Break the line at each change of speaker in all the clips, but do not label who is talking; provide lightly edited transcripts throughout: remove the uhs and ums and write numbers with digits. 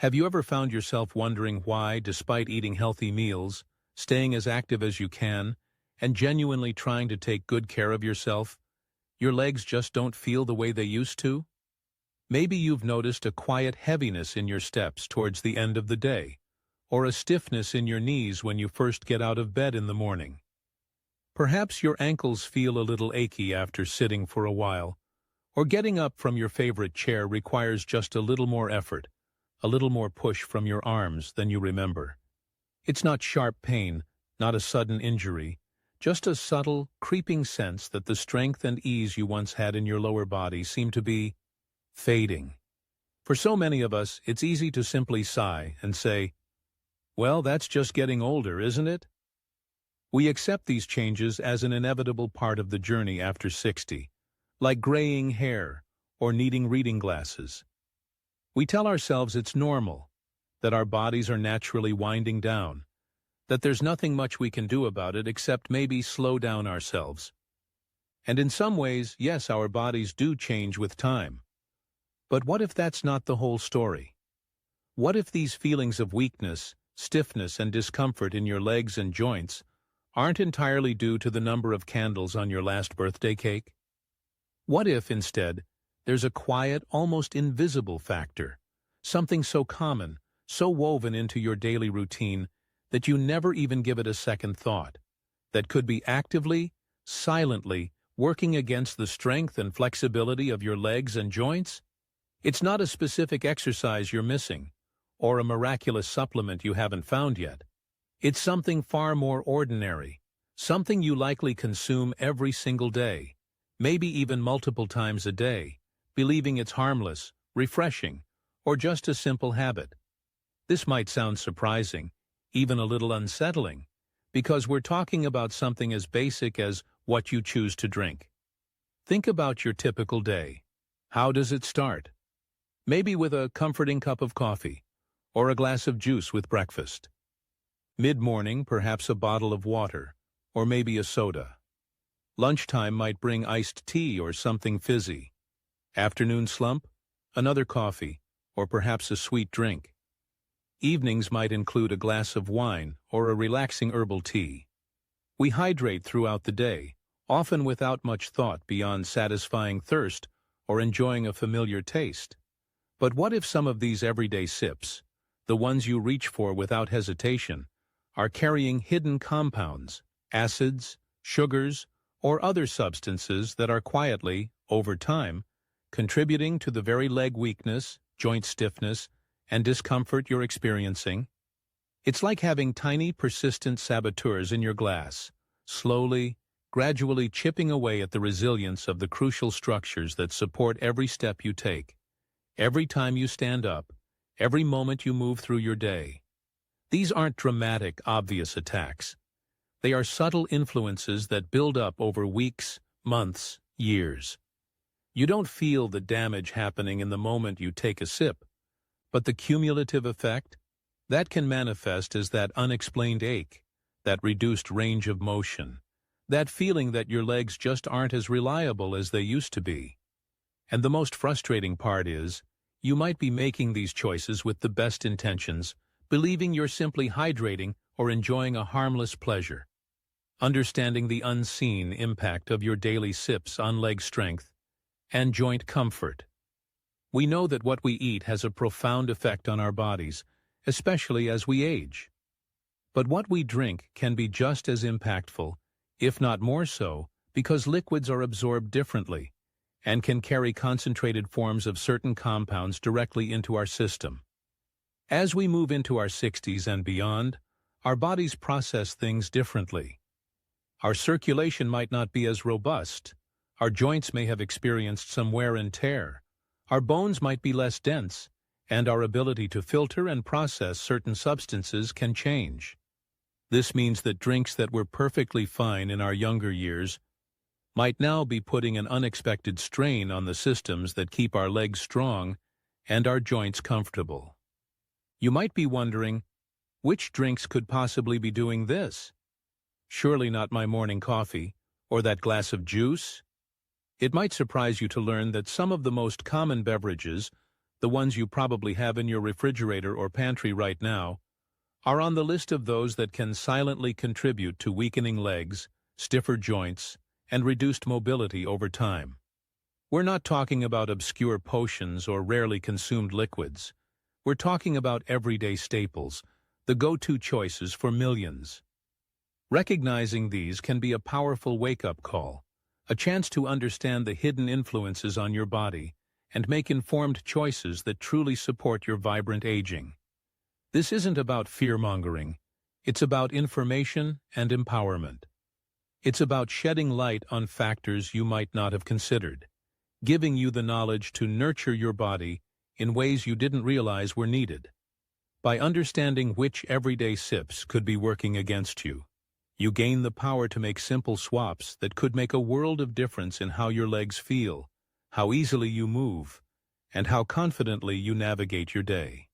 Have you ever found yourself wondering why, despite eating healthy meals, staying as active as you can, and genuinely trying to take good care of yourself, your legs just don't feel the way they used to? Maybe you've noticed a quiet heaviness in your steps towards the end of the day, or a stiffness in your knees when you first get out of bed in the morning. Perhaps your ankles feel a little achy after sitting for a while, or getting up from your favorite chair requires just a little more effort, a little more push from your arms than you remember. It's not sharp pain, not a sudden injury, just a subtle, creeping sense that the strength and ease you once had in your lower body seem to be fading. For so many of us, it's easy to simply sigh and say, "Well, that's just getting older, isn't it?" We accept these changes as an inevitable part of the journey after 60, like graying hair or needing reading glasses. We tell ourselves it's normal, that our bodies are naturally winding down, that there's nothing much we can do about it except maybe slow down ourselves. And in some ways, yes, our bodies do change with time. But what if that's not the whole story? What if these feelings of weakness, stiffness, and discomfort in your legs and joints aren't entirely due to the number of candles on your last birthday cake? What if, instead, there's a quiet, almost invisible factor, something so common, so woven into your daily routine that you never even give it a second thought, that could be actively, silently working against the strength and flexibility of your legs and joints? It's not a specific exercise you're missing, or a miraculous supplement you haven't found yet. It's something far more ordinary, something you likely consume every single day, maybe even multiple times a day, believing it's harmless, refreshing, or just a simple habit. This might sound surprising, even a little unsettling, because we're talking about something as basic as what you choose to drink. Think about your typical day. How does it start? Maybe with a comforting cup of coffee, or a glass of juice with breakfast. Mid-morning, perhaps a bottle of water, or maybe a soda. Lunchtime might bring iced tea or something fizzy. Afternoon slump, another coffee, or perhaps a sweet drink. Evenings might include a glass of wine or a relaxing herbal tea. We hydrate throughout the day, often without much thought beyond satisfying thirst or enjoying a familiar taste. But what if some of these everyday sips, the ones you reach for without hesitation, are carrying hidden compounds, acids, sugars, or other substances that are quietly, over time, contributing to the very leg weakness, joint stiffness, and discomfort you're experiencing? It's like having tiny, persistent saboteurs in your glass, slowly, gradually chipping away at the resilience of the crucial structures that support every step you take, every time you stand up, every moment you move through your day. These aren't dramatic, obvious attacks. They are subtle influences that build up over weeks, months, years. You don't feel the damage happening in the moment you take a sip, but the cumulative effect, that can manifest as that unexplained ache, that reduced range of motion, that feeling that your legs just aren't as reliable as they used to be. And the most frustrating part is, you might be making these choices with the best intentions, believing you're simply hydrating or enjoying a harmless pleasure. Understanding the unseen impact of your daily sips on leg strength and joint comfort. We know that what we eat has a profound effect on our bodies, especially as we age. But what we drink can be just as impactful, if not more so, because liquids are absorbed differently and can carry concentrated forms of certain compounds directly into our system. As we move into our 60s and beyond, our bodies process things differently. Our circulation might not be as robust, our joints may have experienced some wear and tear, our bones might be less dense, and our ability to filter and process certain substances can change. This means that drinks that were perfectly fine in our younger years might now be putting an unexpected strain on the systems that keep our legs strong and our joints comfortable. You might be wondering, which drinks could possibly be doing this? Surely not my morning coffee, or that glass of juice? It might surprise you to learn that some of the most common beverages, the ones you probably have in your refrigerator or pantry right now, are on the list of those that can silently contribute to weakening legs, stiffer joints, and reduced mobility over time. We're not talking about obscure potions or rarely consumed liquids. We're talking about everyday staples, the go-to choices for millions. Recognizing these can be a powerful wake-up call, a chance to understand the hidden influences on your body and make informed choices that truly support your vibrant aging. This isn't about fear-mongering. It's about information and empowerment. It's about shedding light on factors you might not have considered, giving you the knowledge to nurture your body in ways you didn't realize were needed. By understanding which everyday sips could be working against you, you gain the power to make simple swaps that could make a world of difference in how your legs feel, how easily you move, and how confidently you navigate your day.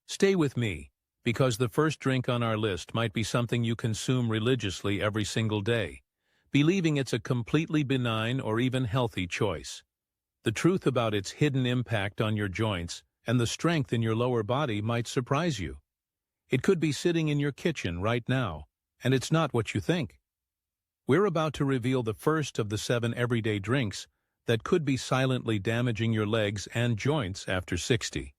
Stay with me, because the first drink on our list might be something you consume religiously every single day, believing it's a completely benign or even healthy choice. The truth about its hidden impact on your joints and the strength in your lower body might surprise you. It could be sitting in your kitchen right now, and it's not what you think. We're about to reveal the first of the 7 everyday drinks that could be silently damaging your legs and joints after 60.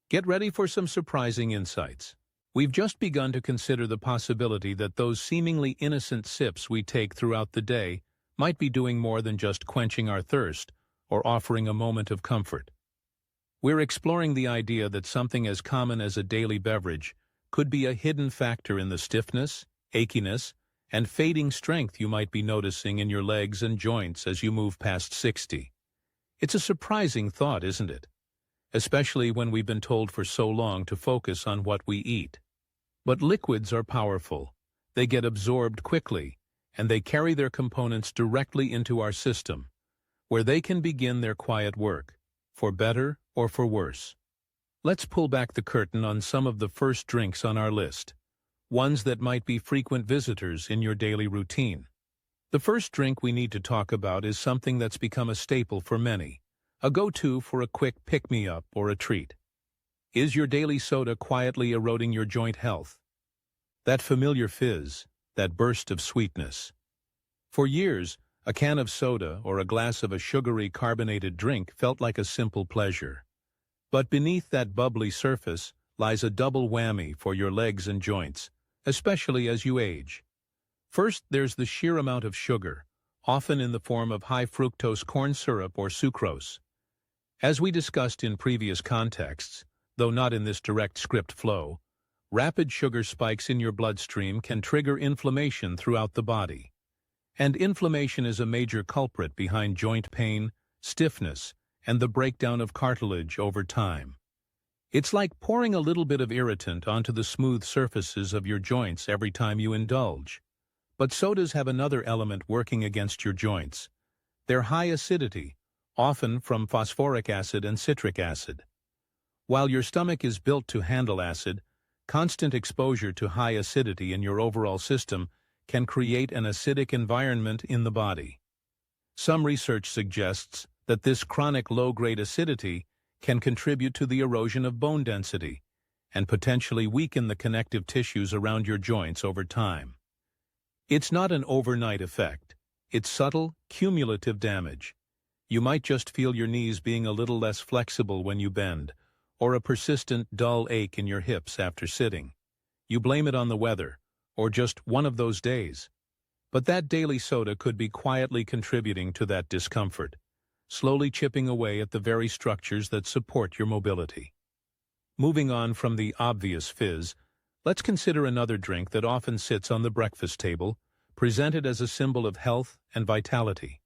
Get ready for some surprising insights. We've just begun to consider the possibility that those seemingly innocent sips we take throughout the day might be doing more than just quenching our thirst or offering a moment of comfort. We're exploring the idea that something as common as a daily beverage could be a hidden factor in the stiffness, achiness, and fading strength you might be noticing in your legs and joints as you move past 60. It's a surprising thought, isn't it? Especially when we've been told for so long to focus on what we eat. But liquids are powerful. They get absorbed quickly, and they carry their components directly into our system, where they can begin their quiet work, for better or for worse. Let's pull back the curtain on some of the first drinks on our list, ones that might be frequent visitors in your daily routine. The first drink we need to talk about is something that's become a staple for many, a go-to for a quick pick-me-up or a treat. Is your daily soda quietly eroding your joint health? That familiar fizz, that burst of sweetness. For years, a can of soda or a glass of a sugary carbonated drink felt like a simple pleasure. But beneath that bubbly surface lies a double whammy for your legs and joints, especially as you age. First, there's the sheer amount of sugar, often in the form of high-fructose corn syrup or sucrose. As we discussed in previous contexts, though not in this direct script flow, rapid sugar spikes in your bloodstream can trigger inflammation throughout the body. And inflammation is a major culprit behind joint pain, stiffness, and the breakdown of cartilage over time. It's like pouring a little bit of irritant onto the smooth surfaces of your joints every time you indulge. But sodas have another element working against your joints. Their high acidity, often from phosphoric acid and citric acid. While your stomach is built to handle acid, constant exposure to high acidity in your overall system can create an acidic environment in the body. Some research suggests that this chronic low-grade acidity can contribute to the erosion of bone density and potentially weaken the connective tissues around your joints over time. It's not an overnight effect. It's subtle, cumulative damage. You might just feel your knees being a little less flexible when you bend, or a persistent, dull ache in your hips after sitting. You blame it on the weather, or just one of those days. But that daily soda could be quietly contributing to that discomfort, slowly chipping away at the very structures that support your mobility. Moving on from the obvious fizz, let's consider another drink that often sits on the breakfast table, presented as a symbol of health and vitality.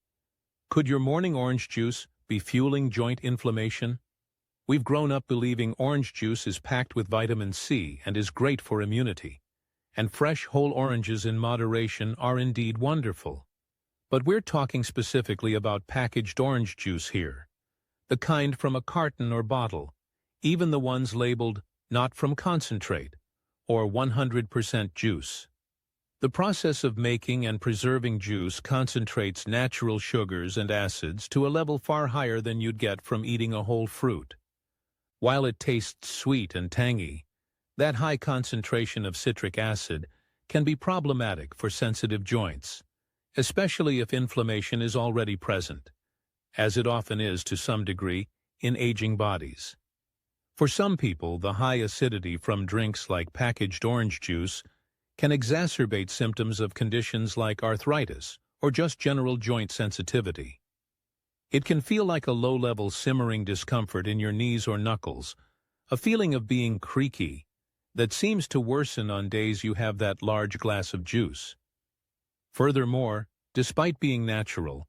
Could your morning orange juice be fueling joint inflammation? We've grown up believing orange juice is packed with vitamin C and is great for immunity. And fresh whole oranges in moderation are indeed wonderful. But we're talking specifically about packaged orange juice here. The kind from a carton or bottle, even the ones labeled "not from concentrate" or 100% juice. The process of making and preserving juice concentrates natural sugars and acids to a level far higher than you'd get from eating a whole fruit. While it tastes sweet and tangy, that high concentration of citric acid can be problematic for sensitive joints, especially if inflammation is already present, as it often is to some degree in aging bodies. For some people, the high acidity from drinks like packaged orange juice can exacerbate symptoms of conditions like arthritis or just general joint sensitivity. It can feel like a low-level simmering discomfort in your knees or knuckles, a feeling of being creaky that seems to worsen on days you have that large glass of juice. Furthermore, despite being natural,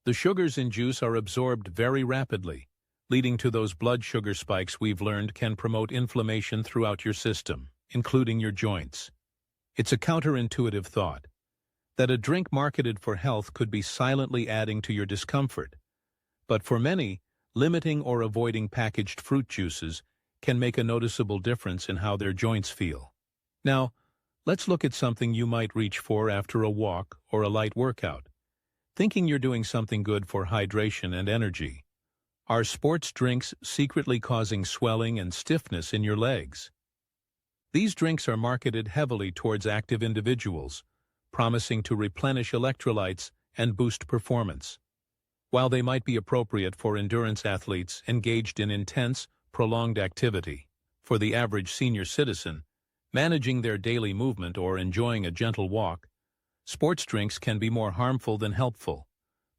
the sugars in juice are absorbed very rapidly, leading to those blood sugar spikes we've learned can promote inflammation throughout your system, including your joints. It's a counterintuitive thought that a drink marketed for health could be silently adding to your discomfort. But for many, limiting or avoiding packaged fruit juices can make a noticeable difference in how their joints feel. Now, let's look at something you might reach for after a walk or a light workout, thinking you're doing something good for hydration and energy. Are sports drinks secretly causing swelling and stiffness in your legs? These drinks are marketed heavily towards active individuals, promising to replenish electrolytes and boost performance. While they might be appropriate for endurance athletes engaged in intense, prolonged activity, for the average senior citizen, managing their daily movement or enjoying a gentle walk, sports drinks can be more harmful than helpful,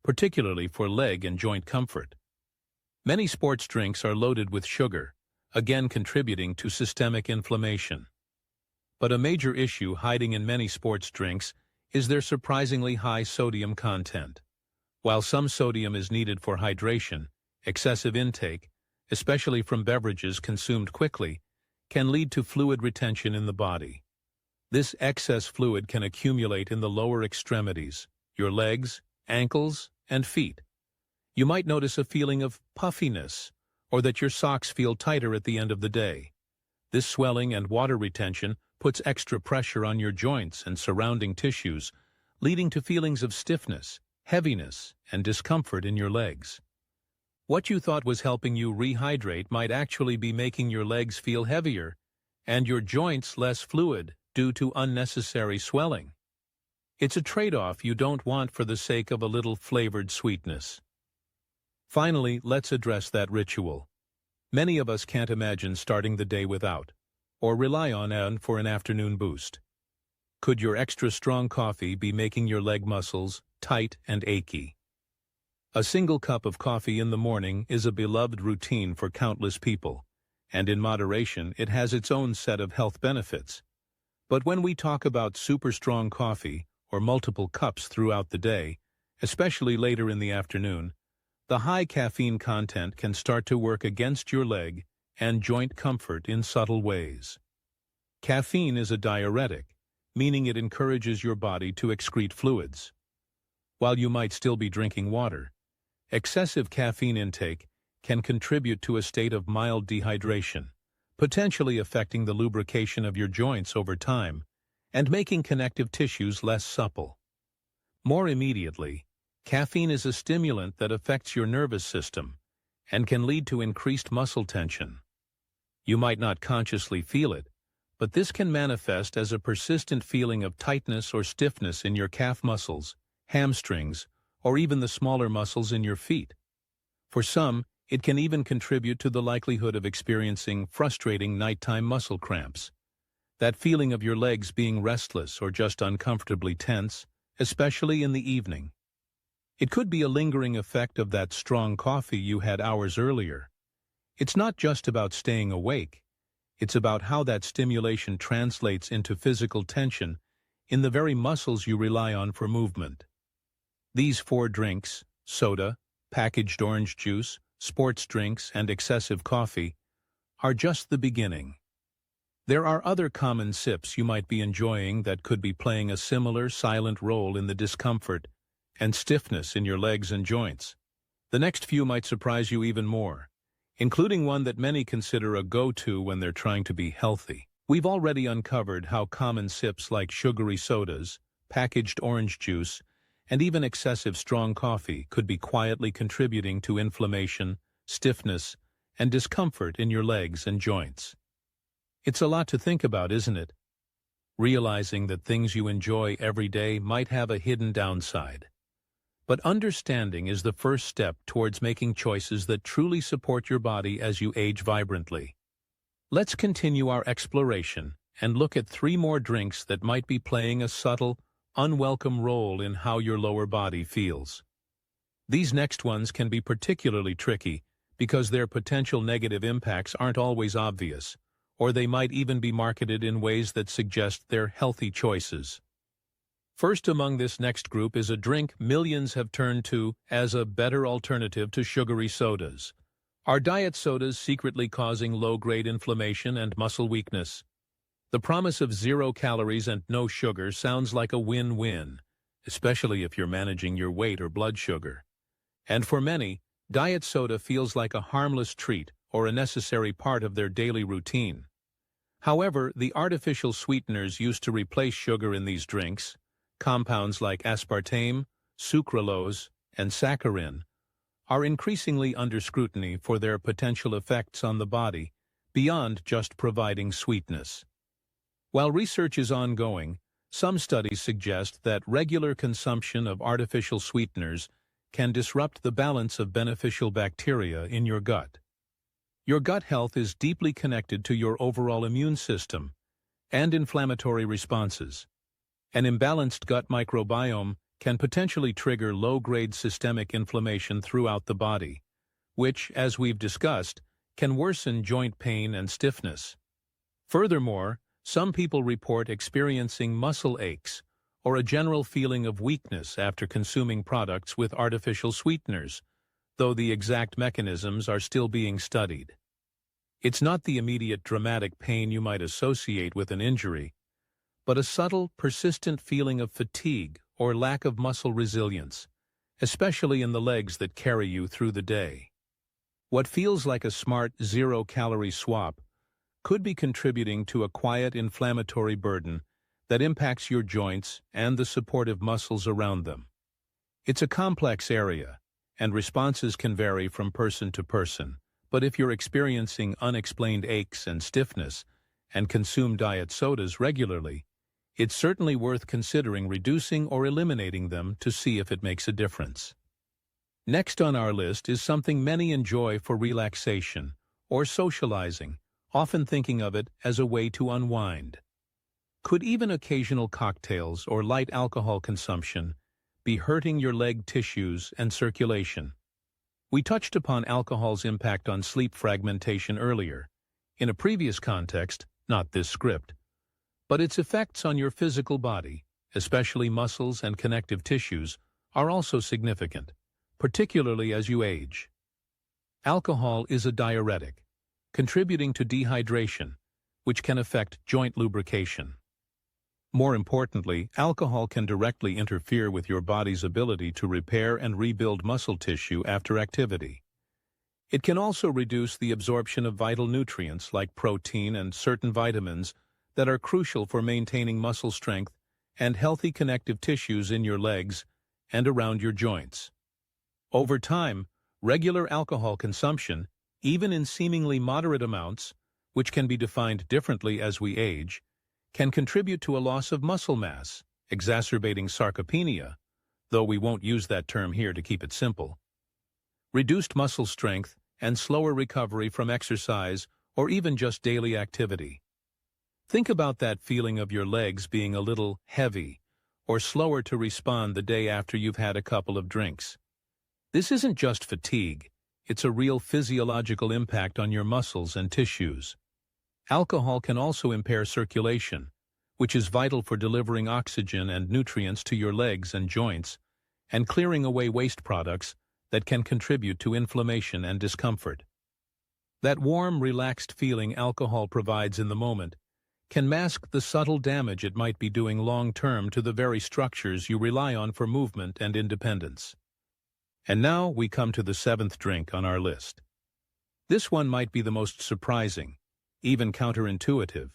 particularly for leg and joint comfort. Many sports drinks are loaded with sugar, again contributing to systemic inflammation. But a major issue hiding in many sports drinks is their surprisingly high sodium content. While some sodium is needed for hydration, excessive intake, especially from beverages consumed quickly, can lead to fluid retention in the body. This excess fluid can accumulate in the lower extremities, your legs, ankles, and feet. You might notice a feeling of puffiness, or that your socks feel tighter at the end of the day. This swelling and water retention puts extra pressure on your joints and surrounding tissues, leading to feelings of stiffness, heaviness, and discomfort in your legs. What you thought was helping you rehydrate might actually be making your legs feel heavier and your joints less fluid due to unnecessary swelling. It's a trade-off you don't want for the sake of a little flavored sweetness. Finally, let's address that ritual. Many of us can't imagine starting the day without, or rely on for an afternoon boost. Could your extra strong coffee be making your leg muscles tight and achy? A single cup of coffee in the morning is a beloved routine for countless people, and in moderation it has its own set of health benefits. But when we talk about super strong coffee or multiple cups throughout the day, especially later in the afternoon, the high caffeine content can start to work against your leg and joint comfort in subtle ways. Caffeine is a diuretic, meaning it encourages your body to excrete fluids. While you might still be drinking water, excessive caffeine intake can contribute to a state of mild dehydration, potentially affecting the lubrication of your joints over time and making connective tissues less supple. More immediately, caffeine is a stimulant that affects your nervous system and can lead to increased muscle tension. You might not consciously feel it, but this can manifest as a persistent feeling of tightness or stiffness in your calf muscles, hamstrings, or even the smaller muscles in your feet. For some, it can even contribute to the likelihood of experiencing frustrating nighttime muscle cramps. That feeling of your legs being restless or just uncomfortably tense, especially in the evening. It could be a lingering effect of that strong coffee you had hours earlier. It's not just about staying awake. It's about how that stimulation translates into physical tension in the very muscles you rely on for movement. These 4 drinks, soda, packaged orange juice, sports drinks, and excessive coffee, are just the beginning. There are other common sips you might be enjoying that could be playing a similar silent role in the discomfort and stiffness in your legs and joints. The next few might surprise you even more, including one that many consider a go-to when they're trying to be healthy. We've already uncovered how common sips like sugary sodas, packaged orange juice, and even excessive strong coffee could be quietly contributing to inflammation, stiffness, and discomfort in your legs and joints. It's a lot to think about, isn't it? Realizing that things you enjoy every day might have a hidden downside. But understanding is the first step towards making choices that truly support your body as you age vibrantly. Let's continue our exploration and look at 3 more drinks that might be playing a subtle, unwelcome role in how your lower body feels. These next ones can be particularly tricky because their potential negative impacts aren't always obvious, or they might even be marketed in ways that suggest they're healthy choices. First among this next group is a drink millions have turned to as a better alternative to sugary sodas. Are diet sodas secretly causing low-grade inflammation and muscle weakness? The promise of 0 calories and no sugar sounds like a win-win, especially if you're managing your weight or blood sugar. And for many, diet soda feels like a harmless treat or a necessary part of their daily routine. However, the artificial sweeteners used to replace sugar in these drinks, compounds like aspartame, sucralose, and saccharin, are increasingly under scrutiny for their potential effects on the body beyond just providing sweetness. While research is ongoing, some studies suggest that regular consumption of artificial sweeteners can disrupt the balance of beneficial bacteria in your gut. Your gut health is deeply connected to your overall immune system and inflammatory responses. An imbalanced gut microbiome can potentially trigger low-grade systemic inflammation throughout the body, which, as we've discussed, can worsen joint pain and stiffness. Furthermore, some people report experiencing muscle aches or a general feeling of weakness after consuming products with artificial sweeteners, though the exact mechanisms are still being studied. It's not the immediate dramatic pain you might associate with an injury, but a subtle, persistent feeling of fatigue or lack of muscle resilience, especially in the legs that carry you through the day. What feels like a smart 0-calorie swap could be contributing to a quiet inflammatory burden that impacts your joints and the supportive muscles around them. It's a complex area, and responses can vary from person to person, but if you're experiencing unexplained aches and stiffness and consume diet sodas regularly, it's certainly worth considering reducing or eliminating them to see if it makes a difference. Next on our list is something many enjoy for relaxation or socializing, often thinking of it as a way to unwind. Could even occasional cocktails or light alcohol consumption be hurting your leg tissues and circulation? We touched upon alcohol's impact on sleep fragmentation earlier, in a previous context, not this script, but its effects on your physical body, especially muscles and connective tissues, are also significant, particularly as you age. Alcohol is a diuretic, contributing to dehydration, which can affect joint lubrication. More importantly, alcohol can directly interfere with your body's ability to repair and rebuild muscle tissue after activity. It can also reduce the absorption of vital nutrients like protein and certain vitamins that are crucial for maintaining muscle strength and healthy connective tissues in your legs and around your joints. Over time, regular alcohol consumption, even in seemingly moderate amounts, which can be defined differently as we age, can contribute to a loss of muscle mass, exacerbating sarcopenia, though we won't use that term here to keep it simple, reduced muscle strength, and slower recovery from exercise or even just daily activity. Think about that feeling of your legs being a little heavy or slower to respond the day after you've had a couple of drinks. This isn't just fatigue, it's a real physiological impact on your muscles and tissues. Alcohol can also impair circulation, which is vital for delivering oxygen and nutrients to your legs and joints, and clearing away waste products that can contribute to inflammation and discomfort. That warm, relaxed feeling alcohol provides in the moment can mask the subtle damage it might be doing long-term to the very structures you rely on for movement and independence. And now we come to the 7th drink on our list. This one might be the most surprising, even counterintuitive,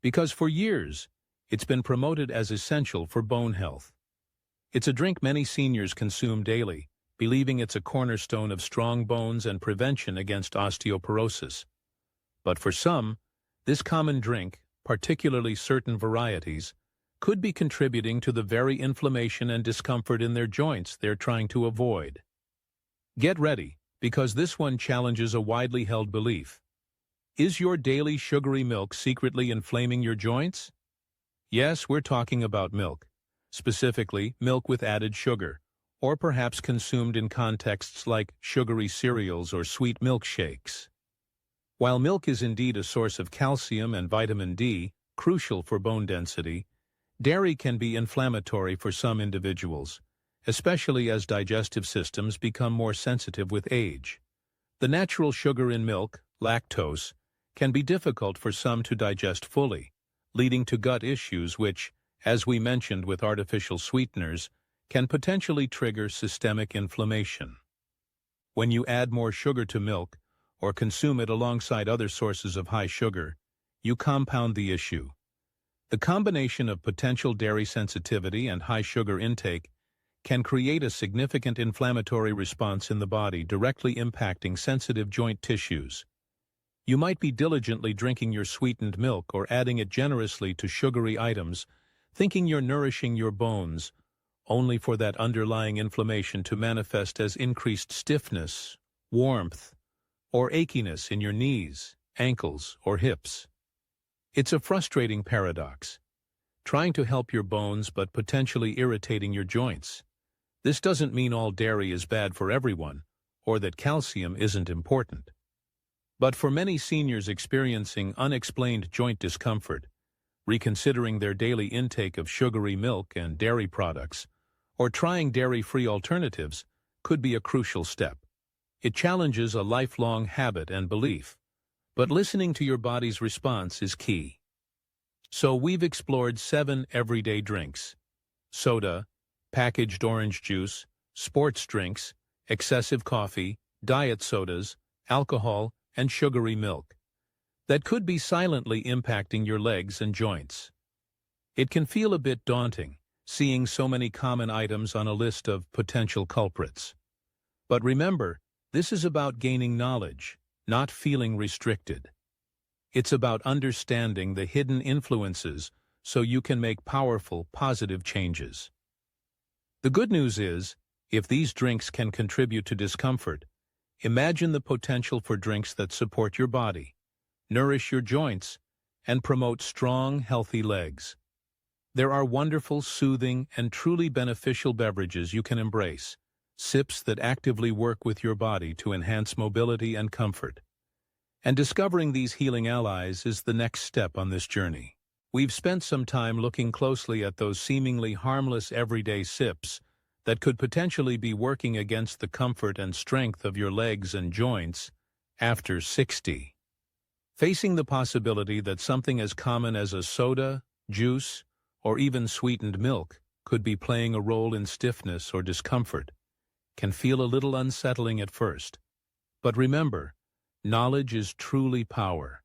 because for years it's been promoted as essential for bone health. It's a drink many seniors consume daily, believing it's a cornerstone of strong bones and prevention against osteoporosis. But for some, this common drink, particularly certain varieties, could be contributing to the very inflammation and discomfort in their joints they're trying to avoid. Get ready, because this one challenges a widely held belief. Is your daily sugary milk secretly inflaming your joints? Yes, we're talking about milk, specifically milk with added sugar, or perhaps consumed in contexts like sugary cereals or sweet milkshakes. While milk is indeed a source of calcium and vitamin D, crucial for bone density, dairy can be inflammatory for some individuals, especially as digestive systems become more sensitive with age. The natural sugar in milk, lactose, can be difficult for some to digest fully, leading to gut issues which, as we mentioned with artificial sweeteners, can potentially trigger systemic inflammation. When you add more sugar to milk, or consume it alongside other sources of high sugar, you compound the issue. The combination of potential dairy sensitivity and high sugar intake can create a significant inflammatory response in the body, directly impacting sensitive joint tissues. You might be diligently drinking your sweetened milk or adding it generously to sugary items, thinking you're nourishing your bones, only for that underlying inflammation to manifest as increased stiffness, warmth, or achiness in your knees, ankles, or hips. It's a frustrating paradox, trying to help your bones but potentially irritating your joints. This doesn't mean all dairy is bad for everyone, or that calcium isn't important. But for many seniors experiencing unexplained joint discomfort, reconsidering their daily intake of sugary milk and dairy products, or trying dairy-free alternatives, could be a crucial step. It challenges a lifelong habit and belief, but listening to your body's response is key. So we've explored 7 everyday drinks: soda, packaged orange juice, sports drinks, excessive coffee, diet sodas, alcohol, and sugary milk that could be silently impacting your legs and joints. It can feel a bit daunting, seeing so many common items on a list of potential culprits. But remember, this is about gaining knowledge, not feeling restricted. It's about understanding the hidden influences so you can make powerful, positive changes. The good news is, if these drinks can contribute to discomfort, imagine the potential for drinks that support your body, nourish your joints, and promote strong, healthy legs. There are wonderful, soothing, and truly beneficial beverages you can embrace, sips that actively work with your body to enhance mobility and comfort. And discovering these healing allies is the next step on this journey. We've spent some time looking closely at those seemingly harmless everyday sips that could potentially be working against the comfort and strength of your legs and joints after 60. Facing the possibility that something as common as a soda, juice, or even sweetened milk could be playing a role in stiffness or discomfort can feel a little unsettling at first. But remember, knowledge is truly power.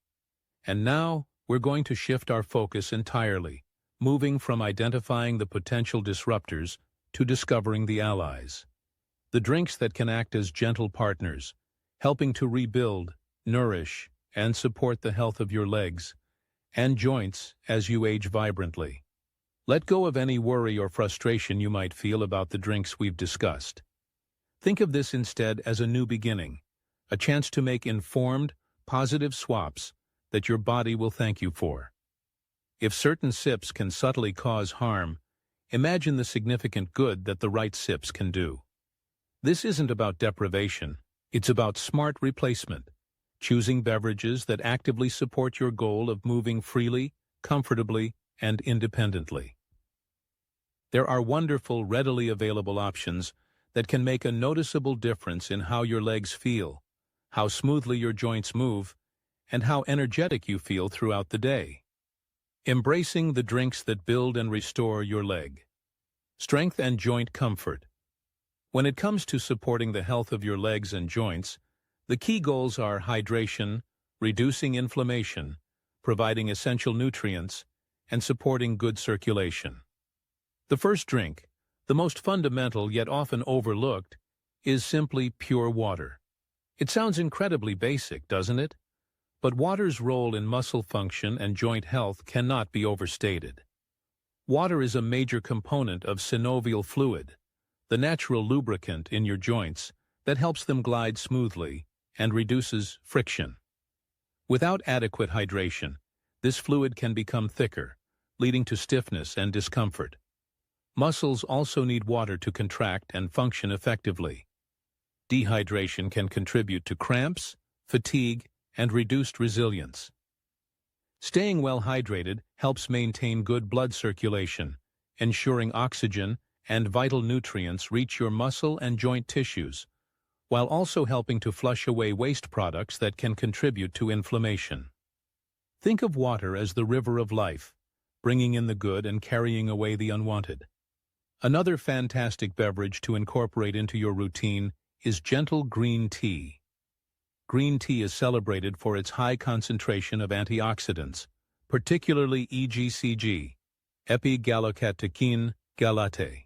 And now, we're going to shift our focus entirely, moving from identifying the potential disruptors to discovering the allies. The drinks that can act as gentle partners, helping to rebuild, nourish, and support the health of your legs and joints as you age vibrantly. Let go of any worry or frustration you might feel about the drinks we've discussed. Think of this instead as a new beginning, a chance to make informed, positive swaps that your body will thank you for. If certain sips can subtly cause harm, imagine the significant good that the right sips can do. This isn't about deprivation, it's about smart replacement, choosing beverages that actively support your goal of moving freely, comfortably, and independently. There are wonderful, readily available options that can make a noticeable difference in how your legs feel, how smoothly your joints move, and how energetic you feel throughout the day. Embracing the drinks that build and restore your leg. Strength and joint comfort. When it comes to supporting the health of your legs and joints, the key goals are hydration, reducing inflammation, providing essential nutrients, and supporting good circulation. The first drink, the most fundamental yet often overlooked, is simply pure water. It sounds incredibly basic, doesn't it? But water's role in muscle function and joint health cannot be overstated. Water is a major component of synovial fluid, the natural lubricant in your joints that helps them glide smoothly and reduces friction. Without adequate hydration, this fluid can become thicker, leading to stiffness and discomfort. Muscles also need water to contract and function effectively. Dehydration can contribute to cramps, fatigue, and reduced resilience. Staying well hydrated helps maintain good blood circulation, ensuring oxygen and vital nutrients reach your muscle and joint tissues, while also helping to flush away waste products that can contribute to inflammation. Think of water as the river of life, bringing in the good and carrying away the unwanted. Another fantastic beverage to incorporate into your routine is gentle green tea. Green tea is celebrated for its high concentration of antioxidants, particularly EGCG, epigallocatechin gallate.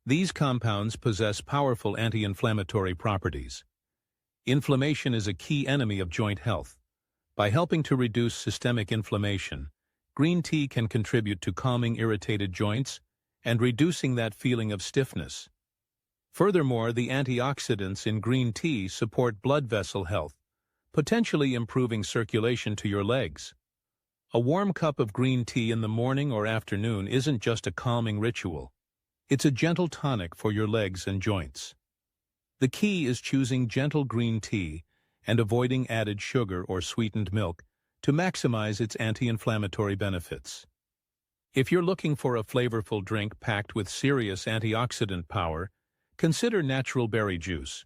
These compounds possess powerful anti-inflammatory properties. Inflammation is a key enemy of joint health. By helping to reduce systemic inflammation, green tea can contribute to calming irritated joints and reducing that feeling of stiffness. Furthermore, the antioxidants in green tea support blood vessel health, potentially improving circulation to your legs. A warm cup of green tea in the morning or afternoon isn't just a calming ritual. It's a gentle tonic for your legs and joints. The key is choosing gentle green tea and avoiding added sugar or sweetened milk to maximize its anti-inflammatory benefits. If you're looking for a flavorful drink packed with serious antioxidant power, consider natural berry juice.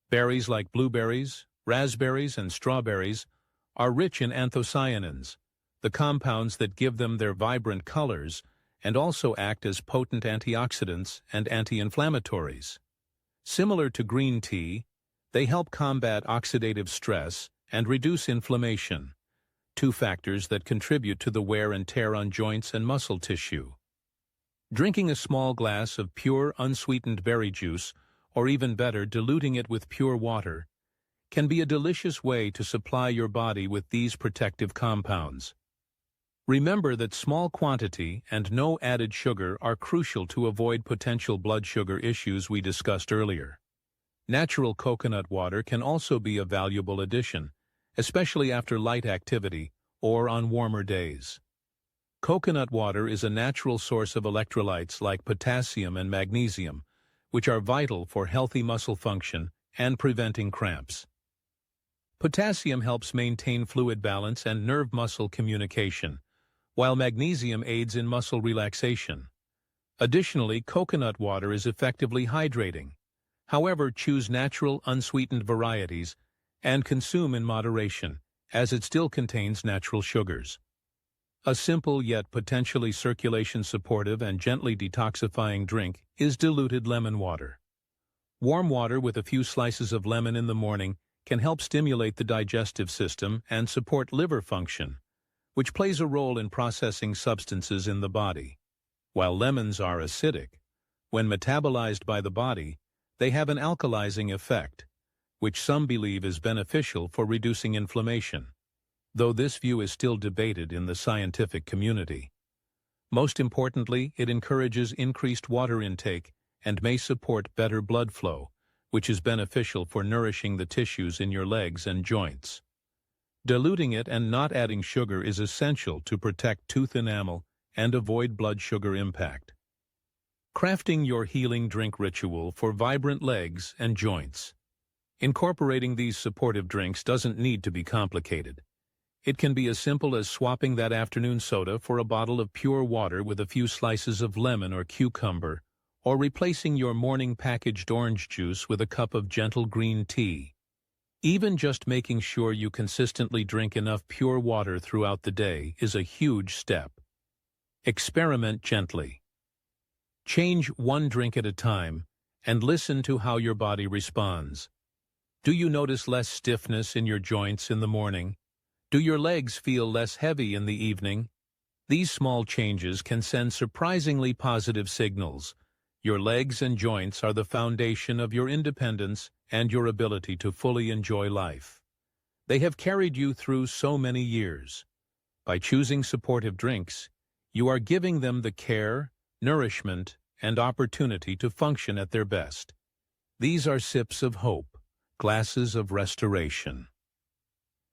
Berries like blueberries, raspberries, and strawberries are rich in anthocyanins, the compounds that give them their vibrant colors and also act as potent antioxidants and anti-inflammatories. Similar to green tea, they help combat oxidative stress and reduce inflammation, two factors that contribute to the wear and tear on joints and muscle tissue. Drinking a small glass of pure, unsweetened berry juice, or even better, diluting it with pure water, can be a delicious way to supply your body with these protective compounds. Remember that small quantity and no added sugar are crucial to avoid potential blood sugar issues we discussed earlier. Natural coconut water can also be a valuable addition, especially after light activity or on warmer days. Coconut water is a natural source of electrolytes like potassium and magnesium, which are vital for healthy muscle function and preventing cramps. Potassium helps maintain fluid balance and nerve-muscle communication, while magnesium aids in muscle relaxation. Additionally, coconut water is effectively hydrating. However, choose natural, unsweetened varieties and consume in moderation, as it still contains natural sugars. A simple yet potentially circulation-supportive and gently detoxifying drink is diluted lemon water. Warm water with a few slices of lemon in the morning can help stimulate the digestive system and support liver function, which plays a role in processing substances in the body. While lemons are acidic, when metabolized by the body, they have an alkalizing effect, which some believe is beneficial for reducing inflammation, though this view is still debated in the scientific community. Most importantly, it encourages increased water intake and may support better blood flow, which is beneficial for nourishing the tissues in your legs and joints. Diluting it and not adding sugar is essential to protect tooth enamel and avoid blood sugar impact. Crafting your healing drink ritual for vibrant legs and joints. Incorporating these supportive drinks doesn't need to be complicated. It can be as simple as swapping that afternoon soda for a bottle of pure water with a few slices of lemon or cucumber, or replacing your morning packaged orange juice with a cup of gentle green tea. Even just making sure you consistently drink enough pure water throughout the day is a huge step. Experiment gently. Change one drink at a time and listen to how your body responds. Do you notice less stiffness in your joints in the morning? Do your legs feel less heavy in the evening? These small changes can send surprisingly positive signals, Your legs and joints are the foundation of your independence and your ability to fully enjoy life. They have carried you through so many years. By choosing supportive drinks, you are giving them the care, nourishment, and opportunity to function at their best. These are sips of hope, glasses of restoration.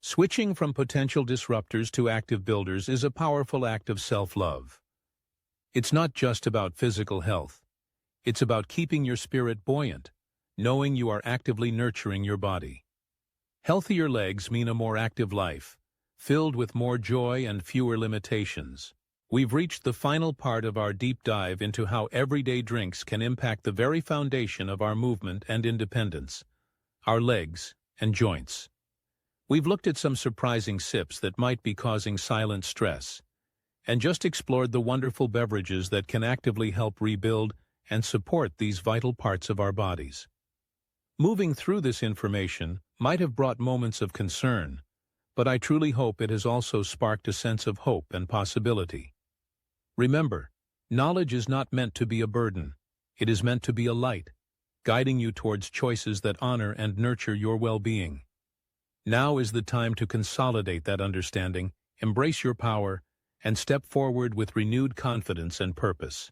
Switching from potential disruptors to active builders is a powerful act of self-love. It's not just about physical health. It's about keeping your spirit buoyant, knowing you are actively nurturing your body. Healthier legs mean a more active life, filled with more joy and fewer limitations. We've reached the final part of our deep dive into how everyday drinks can impact the very foundation of our movement and independence, our legs and joints. We've looked at some surprising sips that might be causing silent stress, and just explored the wonderful beverages that can actively help rebuild and support these vital parts of our bodies. Moving through this information might have brought moments of concern, but I truly hope it has also sparked a sense of hope and possibility. Remember, knowledge is not meant to be a burden. It is meant to be a light, guiding you towards choices that honor and nurture your well-being. Now is the time to consolidate that understanding, embrace your power, and step forward with renewed confidence and purpose.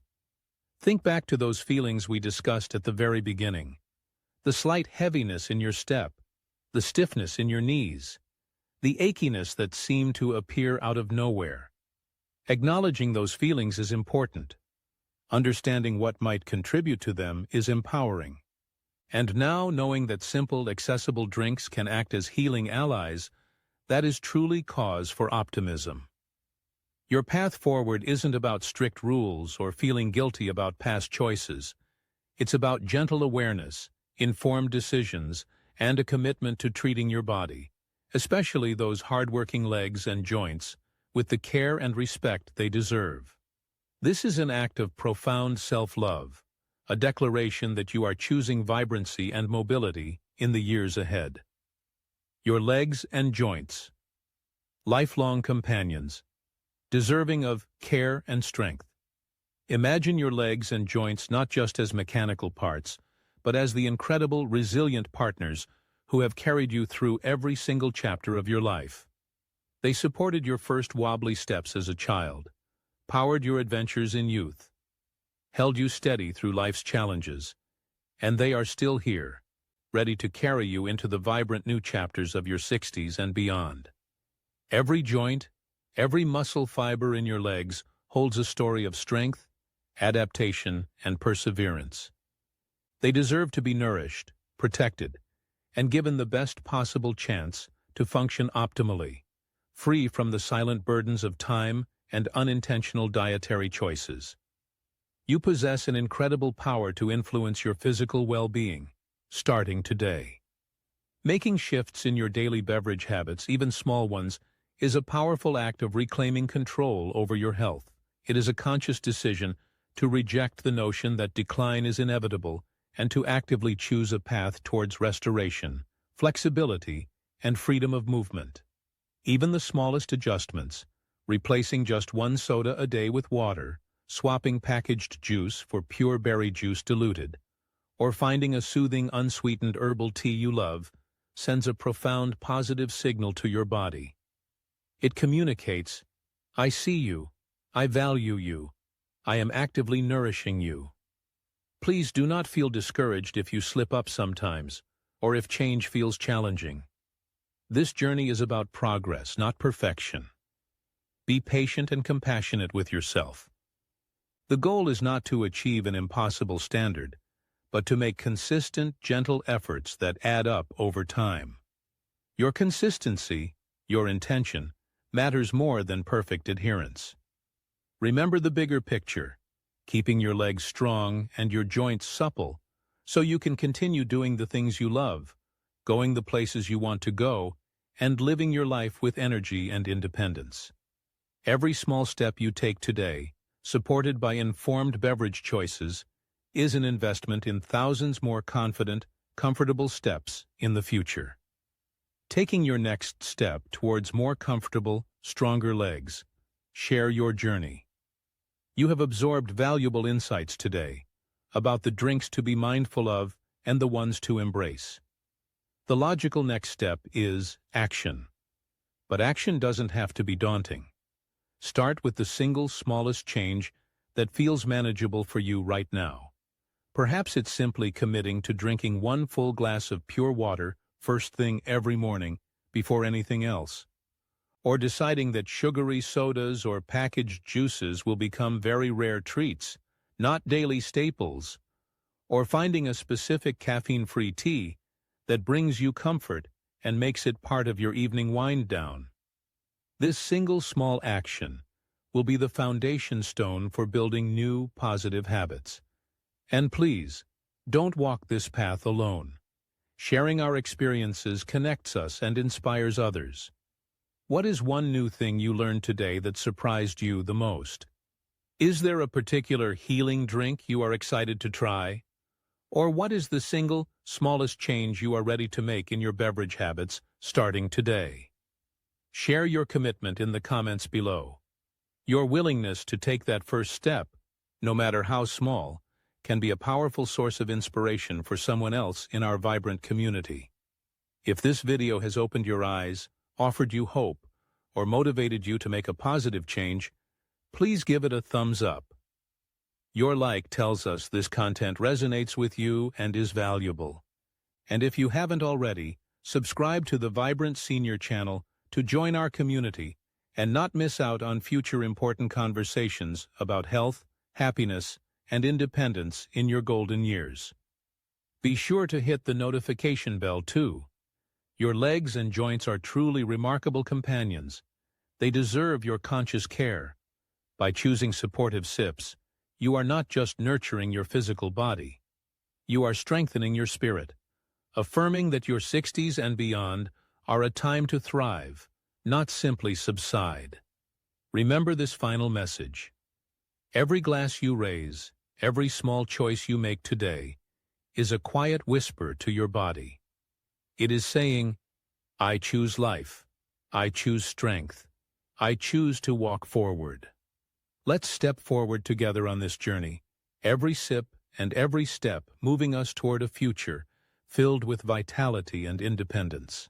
Think back to those feelings we discussed at the very beginning. The slight heaviness in your step, the stiffness in your knees, the achiness that seemed to appear out of nowhere. Acknowledging those feelings is important. Understanding what might contribute to them is empowering. And now, knowing that simple, accessible drinks can act as healing allies, that is truly cause for optimism. Your path forward isn't about strict rules or feeling guilty about past choices. It's about gentle awareness, informed decisions, and a commitment to treating your body, especially those hardworking legs and joints, with the care and respect they deserve. This is an act of profound self-love, a declaration that you are choosing vibrancy and mobility in the years ahead. Your legs and joints, lifelong companions, deserving of care and strength. Imagine your legs and joints not just as mechanical parts, but as the incredible, resilient partners who have carried you through every single chapter of your life. They supported your first wobbly steps as a child, powered your adventures in youth, held you steady through life's challenges, and they are still here, ready to carry you into the vibrant new chapters of your 60s and beyond. Every joint, every muscle fiber in your legs holds a story of strength, adaptation, and perseverance. They deserve to be nourished, protected, and given the best possible chance to function optimally, free from the silent burdens of time and unintentional dietary choices. You possess an incredible power to influence your physical well-being, starting today. Making shifts in your daily beverage habits, even small ones, is a powerful act of reclaiming control over your health. It is a conscious decision to reject the notion that decline is inevitable and to actively choose a path towards restoration, flexibility, and freedom of movement. Even the smallest adjustments, replacing just one soda a day with water, swapping packaged juice for pure berry juice diluted, or finding a soothing unsweetened herbal tea you love, sends a profound positive signal to your body. It communicates, I see you, I value you, I am actively nourishing you. Please do not feel discouraged if you slip up sometimes, or if change feels challenging. This journey is about progress, not perfection. Be patient and compassionate with yourself. The goal is not to achieve an impossible standard, but to make consistent, gentle efforts that add up over time. Your consistency, your intention, matters more than perfect adherence. Remember the bigger picture, keeping your legs strong and your joints supple, so you can continue doing the things you love, going the places you want to go, and living your life with energy and independence. Every small step you take today, supported by informed beverage choices, is an investment in thousands more confident, comfortable steps in the future. Taking your next step towards more comfortable, stronger legs. Share your journey. You have absorbed valuable insights today, about the drinks to be mindful of and the ones to embrace. The logical next step is action. But action doesn't have to be daunting. Start with the single smallest change that feels manageable for you right now. Perhaps it's simply committing to drinking 1 full glass of pure water first thing every morning before anything else. Or deciding that sugary sodas or packaged juices will become very rare treats, not daily staples. Or finding a specific caffeine-free tea that brings you comfort and makes it part of your evening wind-down. This single small action will be the foundation stone for building new, positive habits. And please, don't walk this path alone. Sharing our experiences connects us and inspires others. What is one new thing you learned today that surprised you the most? Is there a particular healing drink you are excited to try? Or what is the single, smallest change you are ready to make in your beverage habits starting today? Share your commitment in the comments below. Your willingness to take that first step, no matter how small, can be a powerful source of inspiration for someone else in our vibrant community. If this video has opened your eyes, offered you hope, or motivated you to make a positive change, please give it a thumbs up. Your like tells us this content resonates with you and is valuable. And if you haven't already, subscribe to the Vibrant Senior channel to join our community and not miss out on future important conversations about health, happiness, and independence in your golden years. Be sure to hit the notification bell too. Your legs and joints are truly remarkable companions. They deserve your conscious care. By choosing supportive sips, you are not just nurturing your physical body. You are strengthening your spirit, affirming that your 60s and beyond are a time to thrive, not simply subside. Remember this final message. Every glass you raise, every small choice you make today, is a quiet whisper to your body. It is saying, I choose life, I choose strength, I choose to walk forward. Let's step forward together on this journey, every sip and every step moving us toward a future filled with vitality and independence.